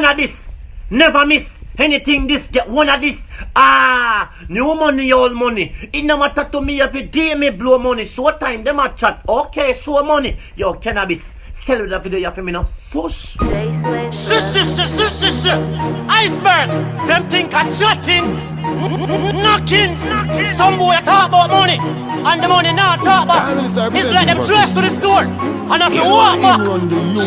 Cannabis, never miss. Anything this, get one of this. New money, old money. It no matter to me every day me blow money. Show time, them a chat. Okay, show money. Yo, cannabis. Sell with the video you for me now. Sush. Shush. Iceberg. Them think I chattings. Knockings. Some boy talk about money. And the money not talk about. It's like them dress to the store. And if you walk back.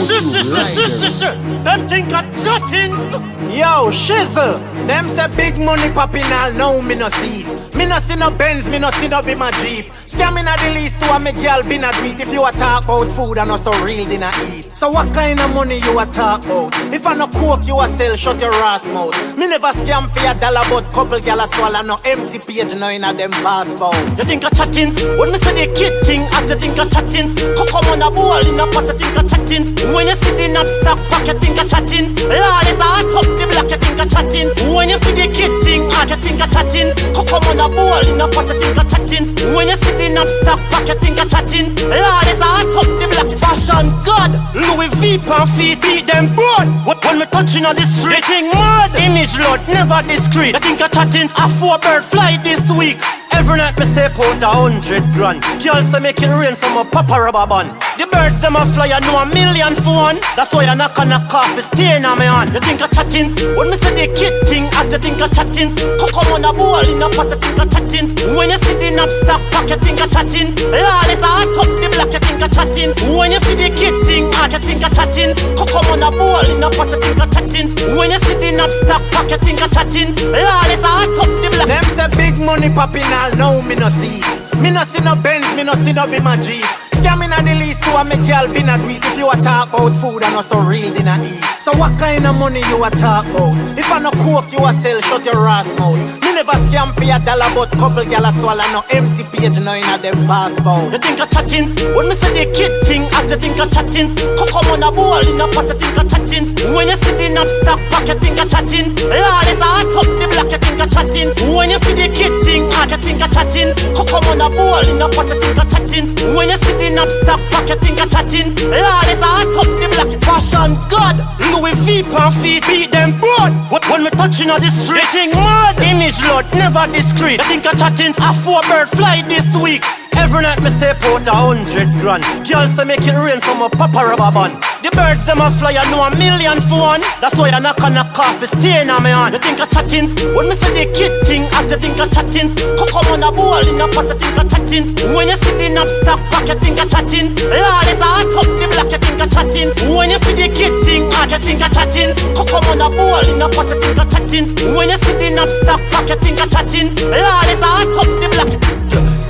Shush. Them think I chattings. Yo, shizzle. Them say big money popping all now me no see it. Me no see no Benz, me no see no be my Jeep. Scamming at the least to a me girl be not do it. If you a talk about food and not so real dinner eat. So what kind of money you a talk about? If I no coke you a sell, shut your ass mouth. Me never scam for a dollar but couple gal a swallow no empty page no in a them passport. You think I chattings? When me say the kid thing, I think I chattings. Come on a ball in a pot, I think I chattings. When you see the knapsack pack, you think I chattings. Lord is a top the black, you think I chattings. When you see the kid thing, I think I chattings. Come on a ball in a pot, I think I chattings. When you see the knapsack pack, you think I chattings. Lord is a top the black. Fashion God, Louis V pan feet, beat them broad. When me touching on the street, they think mad. Image Lord, never discreet. I think I chattings. A 4-bird fly this week. Every night me step out 100 grand. Girls say make it rain so my papa rubber band. The birds them a fly, I know a million for one. That's why I knock on a coffee stain on my hand. You think I chattings? When me say the kid thing, I think I chattings. Come on a ball in a pot, I think I chattings. When you see the knapsack pack, you think I chattings. Lawless a hot up the black, you think I chattings. When you see the kid thing, I think I chattings. Come on a ball in a pot, I think I chattings. When you see the knapsack pack, you think I chattings. Lawless a hot up the black. Them say big money popping all now me no see. Me no see no Benz, me no see no be my Jeep. Scamming at the least to a me girl be not do it. If you a talk about food and not so real dinner eat. So what kind of money you a talk about? If I no coke you a sell, shut your ass mouth. Me never scam for a dollar but couple gal a swallow no empty page no in a them passport. You think I chattings? When me say the kid thing, I think I chattings. Come on a ball in a pot, I think I chattings. When you see the knapsack pack, you think I chattings. Lord is a hot up the black, you think I chattings. When you see the kid thing, I think I chattings. Come on a ball in a pot, I think I chattings. When you see the knapsack pack, you think I chattings. Lord is a hot up the black. Fashion God, Louis V pan feet, beat them broad. When me touching on the street, they think mad. Image Lord, never discreet. You think I chattings? A 4-bird fly this week. Every night me step out 100 grand. Girls say make it rain so my papa rubber band. The birds them a fly, I know a million for one. That's why I knock on a coffee stain on my hand. You think I chattings? When me say the kid thing, I think I chattings. Come on a ball in a pot, I think I chattings. When you see the knapsack pack, you think I chattings. Lord is a hot up the black, you think I chattings. When you see the kid thing, I think I chattings. Come on a ball in a pot, I think I chattings. When you see the knapsack pack, you think I chattings. Lord is a hot up the black.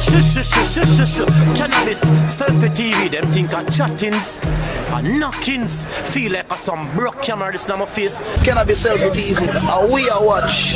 Shush. Cannabis, selfie TV, them think I chattings and knockings. Feel like some broke camera this on my face. Cannabis selfie TV, we a watch.